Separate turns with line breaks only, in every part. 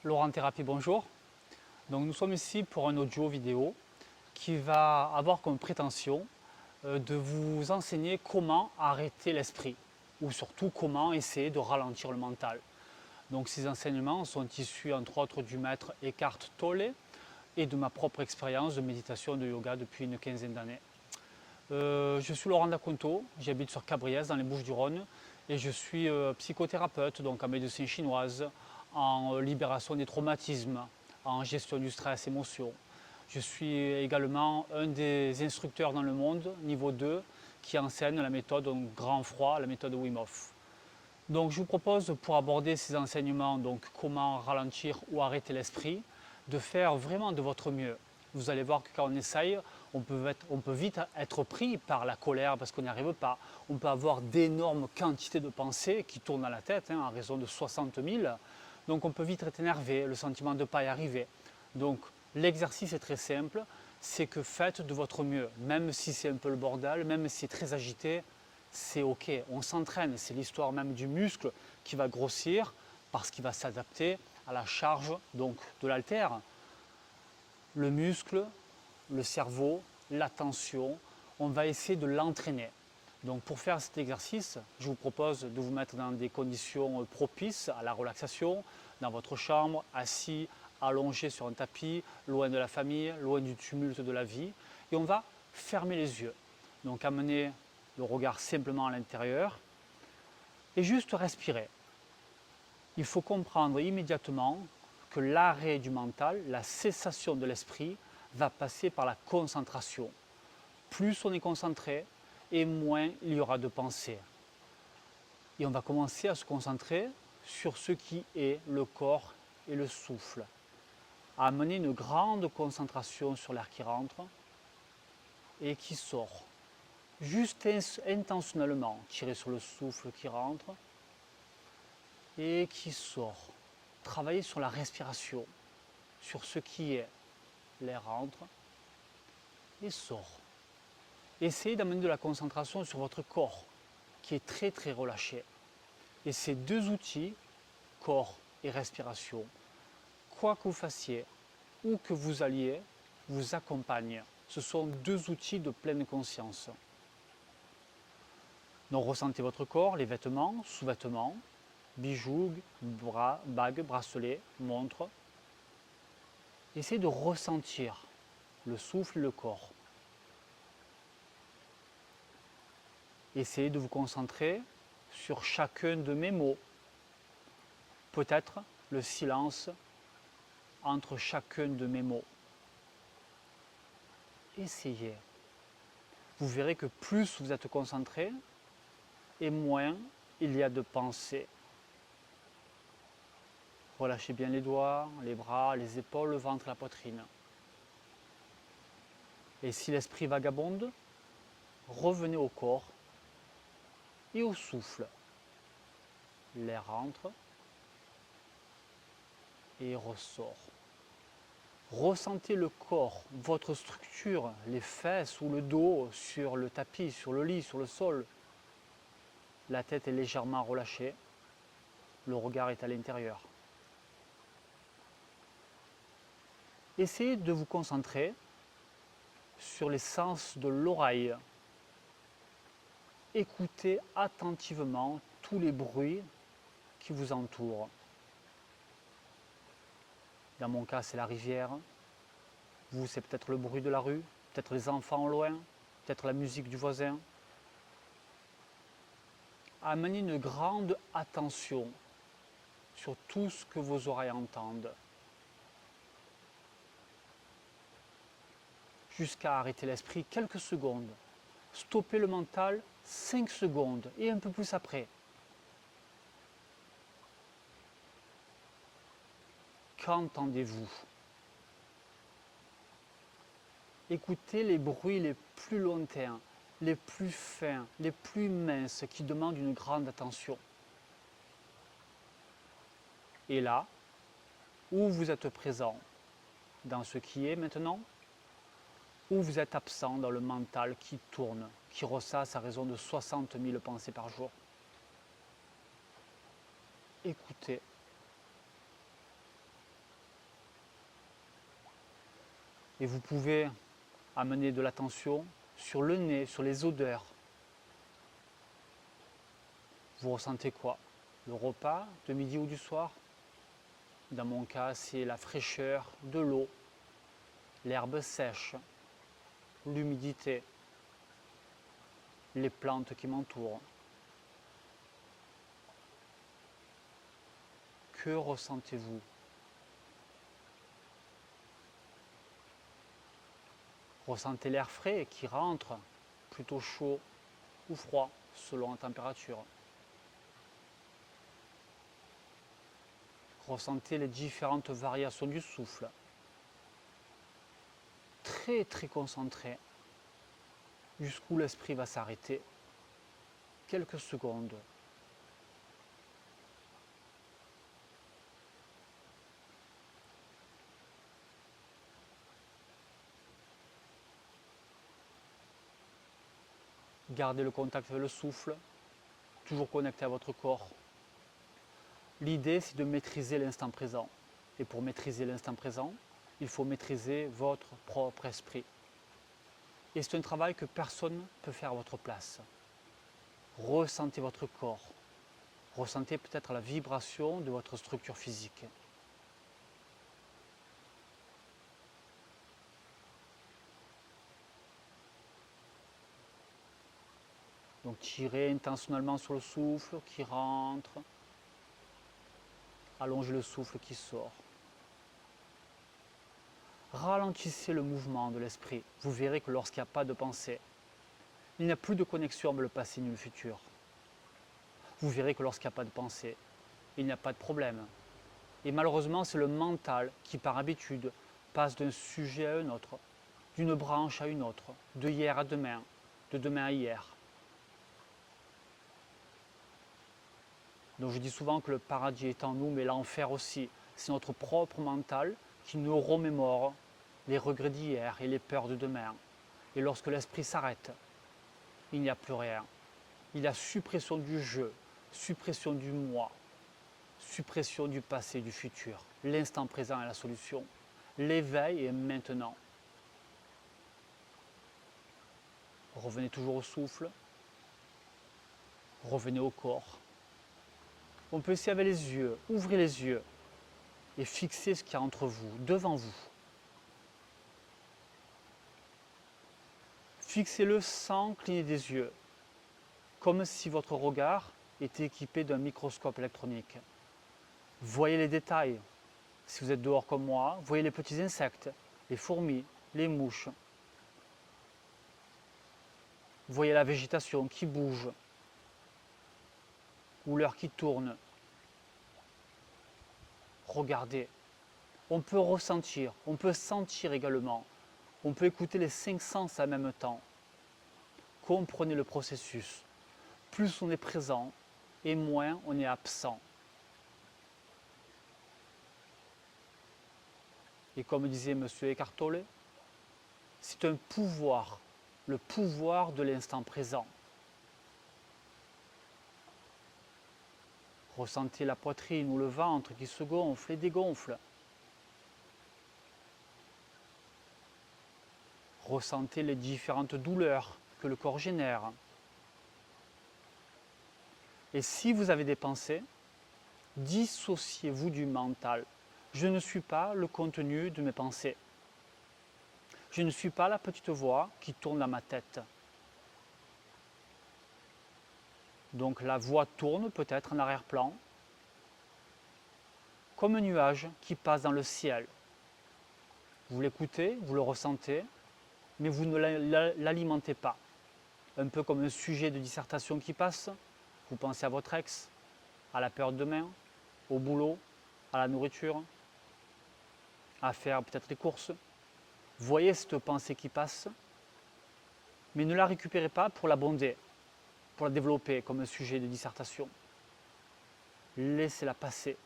Laurent Thérapie, bonjour. Donc nous sommes ici pour un audio vidéo qui va avoir comme prétention de vous enseigner comment arrêter l'esprit ou surtout comment essayer de ralentir le mental. Donc ces enseignements sont issus entre autres du maître Eckhart Tolle et de ma propre expérience de méditation et de yoga depuis une quinzaine d'années. Je suis Laurent Daconto, j'habite sur Cabriès dans les Bouches-du-Rhône et je suis psychothérapeute, donc en médecine chinoise, en libération des traumatismes, en gestion du stress, émotion. Je suis également un des instructeurs dans le monde, niveau 2, qui enseigne la méthode grand froid, la méthode Wim Hof. Donc je vous propose pour aborder ces enseignements, donc comment ralentir ou arrêter l'esprit, de faire vraiment de votre mieux. Vous allez voir que quand on essaye, on peut vite être pris par la colère parce qu'on n'y arrive pas. On peut avoir d'énormes quantités de pensées qui tournent dans la tête, à raison de 60 000. Donc on peut vite être énervé, le sentiment de ne pas y arriver. Donc l'exercice est très simple, c'est que faites de votre mieux. Même si c'est un peu le bordel, même si c'est très agité, c'est ok, on s'entraîne, c'est l'histoire même du muscle qui va grossir parce qu'il va s'adapter à la charge donc, de l'haltère. Le muscle, le cerveau, l'attention, on va essayer de l'entraîner. Donc pour faire cet exercice, je vous propose de vous mettre dans des conditions propices à la relaxation, dans votre chambre, assis, allongé sur un tapis, loin de la famille, loin du tumulte de la vie. Et on va fermer les yeux. Donc amener le regard simplement à l'intérieur et juste respirer. Il faut comprendre immédiatement que l'arrêt du mental, la cessation de l'esprit, va passer par la concentration. Plus on est concentré, et moins il y aura de pensées. Et on va commencer à se concentrer sur ce qui est le corps et le souffle. À amener une grande concentration sur l'air qui rentre et qui sort. Juste intentionnellement, tirer sur le souffle qui rentre et qui sort. Travailler sur la respiration, sur ce qui est. L'air rentre et sort. Essayez d'amener de la concentration sur votre corps, qui est très très relâché. Et ces deux outils, corps et respiration, quoi que vous fassiez, où que vous alliez, vous accompagnent. Ce sont deux outils de pleine conscience. Donc ressentez votre corps, les vêtements, sous-vêtements, bijoux, bras, bagues, bracelets, montres. Essayez de ressentir le souffle et le corps. Essayez de vous concentrer sur chacun de mes mots. Peut-être le silence entre chacun de mes mots. Essayez. Vous verrez que plus vous êtes concentré et moins il y a de pensées. Relâchez bien les doigts, les bras, les épaules, le ventre, la poitrine. Et si l'esprit vagabonde, revenez au corps et au souffle. L'air rentre et ressort. Ressentez le corps, votre structure, les fesses ou le dos sur le tapis, sur le lit, sur le sol. La tête est légèrement relâchée, le regard est à l'intérieur. Essayez de vous concentrer sur les sens de l'oreille. Écoutez attentivement tous les bruits qui vous entourent. Dans mon cas, c'est la rivière. Vous, c'est peut-être le bruit de la rue, peut-être les enfants au loin, peut-être la musique du voisin. Amenez une grande attention sur tout ce que vos oreilles entendent, jusqu'à arrêter l'esprit quelques secondes. Stoppez le mental 5 secondes et un peu plus après. Qu'entendez-vous? Écoutez les bruits les plus lointains, les plus fins, les plus minces qui demandent une grande attention. Et là, où vous êtes présent dans ce qui est maintenant, ou vous êtes absent dans le mental qui tourne, qui ressasse à raison de 60 000 pensées par jour. Écoutez. Et vous pouvez amener de l'attention sur le nez, sur les odeurs. Vous ressentez quoi? Le repas de midi ou du soir? Dans mon cas, c'est la fraîcheur de l'eau, l'herbe sèche, l'humidité, les plantes qui m'entourent. Que ressentez-vous? Ressentez l'air frais qui rentre, plutôt chaud ou froid selon la température. Ressentez les différentes variations du souffle. Très concentré, jusqu'où l'esprit va s'arrêter. Quelques secondes. Gardez le contact avec le souffle, toujours connecté à votre corps. L'idée, c'est de maîtriser l'instant présent. Et pour maîtriser l'instant présent, il faut maîtriser votre propre esprit. Et c'est un travail que personne ne peut faire à votre place. Ressentez votre corps. Ressentez peut-être la vibration de votre structure physique. Donc tirez intentionnellement sur le souffle qui rentre. Allongez le souffle qui sort. Ralentissez le mouvement de l'esprit. Vous verrez que lorsqu'il n'y a pas de pensée, il n'y a plus de connexion avec le passé ni le futur. Vous verrez que lorsqu'il n'y a pas de pensée, il n'y a pas de problème. Et malheureusement, c'est le mental qui, par habitude, passe d'un sujet à un autre, d'une branche à une autre, de hier à demain, de demain à hier. Donc je dis souvent que le paradis est en nous, mais l'enfer aussi. C'est notre propre mental qui nous remémore les regrets d'hier et les peurs de demain. Et lorsque l'esprit s'arrête, il n'y a plus rien. Il y a suppression du je, suppression du moi, suppression du passé, du futur. L'instant présent est la solution. L'éveil est maintenant. Revenez toujours au souffle. Revenez au corps. On peut essayer avec les yeux. Ouvrez les yeux et fixez ce qu'il y a entre vous, devant vous. Fixez-le sans cligner des yeux, comme si votre regard était équipé d'un microscope électronique. Voyez les détails. Si vous êtes dehors comme moi, voyez les petits insectes, les fourmis, les mouches. Voyez la végétation qui bouge, ou l'heure qui tourne. Regardez. On peut ressentir, on peut sentir également. On peut écouter les 5 sens en même temps. Comprenez le processus. Plus on est présent et moins on est absent. Et comme disait M. Eckhart Tolle, c'est un pouvoir, le pouvoir de l'instant présent. Ressentez la poitrine ou le ventre qui se gonfle et dégonfle. Ressentez les différentes douleurs que le corps génère. Et si vous avez des pensées, dissociez-vous du mental. Je ne suis pas le contenu de mes pensées. Je ne suis pas la petite voix qui tourne dans ma tête. Donc la voix tourne peut-être en arrière-plan, comme un nuage qui passe dans le ciel. Vous l'écoutez, vous le ressentez, mais vous ne l'alimentez pas. Un peu comme un sujet de dissertation qui passe, vous pensez à votre ex, à la peur de demain, au boulot, à la nourriture, à faire peut-être les courses. Voyez cette pensée qui passe, mais ne la récupérez pas pour l'abonder, pour la développer comme un sujet de dissertation. Laissez-la passer.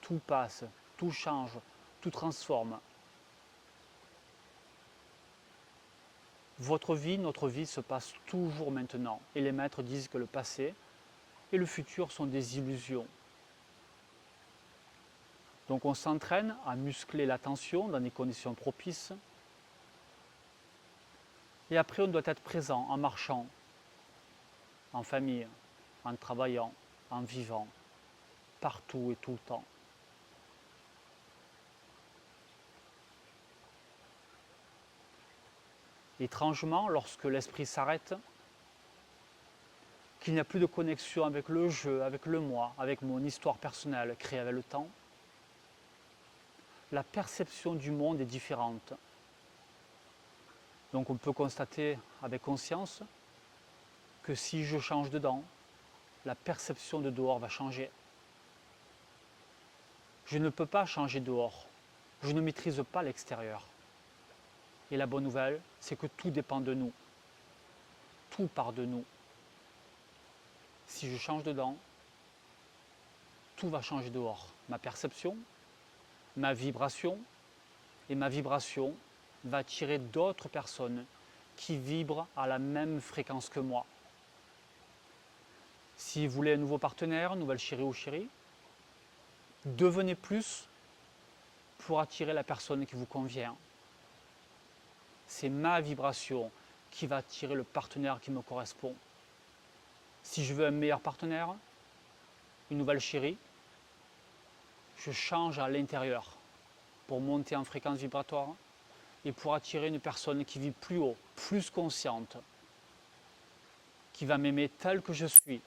Tout passe, tout change, tout transforme. Votre vie, notre vie se passe toujours maintenant. Et les maîtres disent que le passé et le futur sont des illusions. Donc on s'entraîne à muscler l'attention dans des conditions propices Et après, on doit être présent en marchant, en famille, en travaillant, en vivant, partout et tout le temps. Étrangement, lorsque l'esprit s'arrête, qu'il n'y a plus de connexion avec le jeu, avec le moi, avec mon histoire personnelle créée avec le temps, la perception du monde est différente. Donc on peut constater avec conscience que si je change dedans, la perception de dehors va changer. Je ne peux pas changer dehors. Je ne maîtrise pas l'extérieur. Et la bonne nouvelle, c'est que tout dépend de nous. Tout part de nous. Si je change dedans, tout va changer dehors. Ma perception, ma vibration, et ma vibration va attirer d'autres personnes qui vibrent à la même fréquence que moi. Si vous voulez un nouveau partenaire, nouvelle chérie ou chéri, devenez plus pour attirer la personne qui vous convient. C'est ma vibration qui va attirer le partenaire qui me correspond. Si je veux un meilleur partenaire, une nouvelle chérie, je change à l'intérieur pour monter en fréquence vibratoire et pour attirer une personne qui vit plus haut, plus consciente, qui va m'aimer tel que je suis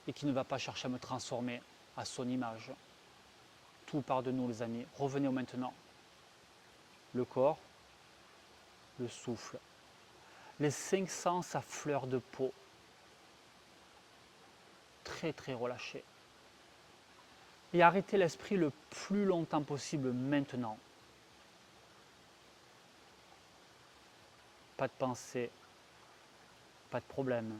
et qui ne va pas chercher à me transformer à son image. Tout part de nous, les amis. Revenez au maintenant. Le corps, le souffle, les 5 sens à fleur de peau, très très relâché. Et arrêtez l'esprit le plus longtemps possible maintenant. Pas de pensée, pas de problème.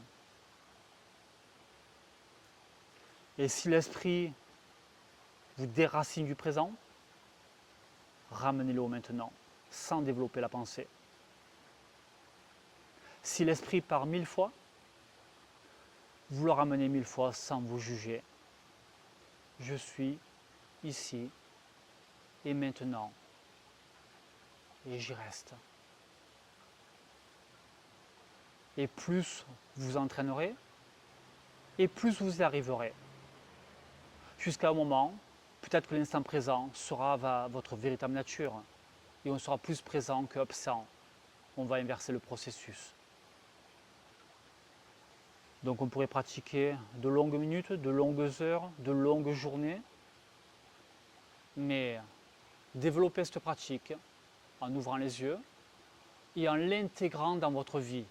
Et si l'esprit vous déracine du présent, ramenez-le au maintenant, sans développer la pensée. Si l'esprit part 1000 fois, vous le ramenez 1000 fois sans vous juger. Je suis ici et maintenant, et j'y reste. Et plus vous entraînerez, et plus vous y arriverez. Jusqu'à un moment, peut-être que l'instant présent sera votre véritable nature, et on sera plus présent que absent. On va inverser le processus. Donc on pourrait pratiquer de longues minutes, de longues heures, de longues journées, mais développer cette pratique en ouvrant les yeux et en l'intégrant dans votre vie.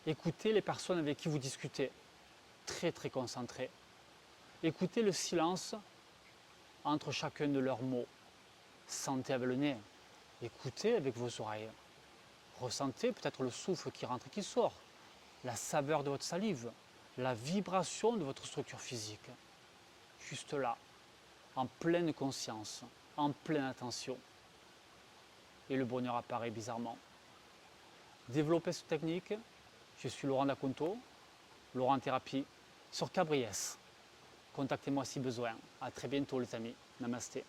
Écoutez les personnes avec qui vous discutez, très très concentrés. Écoutez le silence entre chacun de leurs mots. Sentez avec le nez, écoutez avec vos oreilles. Ressentez peut-être le souffle qui rentre et qui sort, la saveur de votre salive, la vibration de votre structure physique. Juste là, en pleine conscience, en pleine attention. Et le bonheur apparaît bizarrement. Développez cette technique. Je suis Laurent Daconto, Laurent Thérapie, sur Cabriès. Contactez-moi si besoin. À très bientôt les amis. Namasté.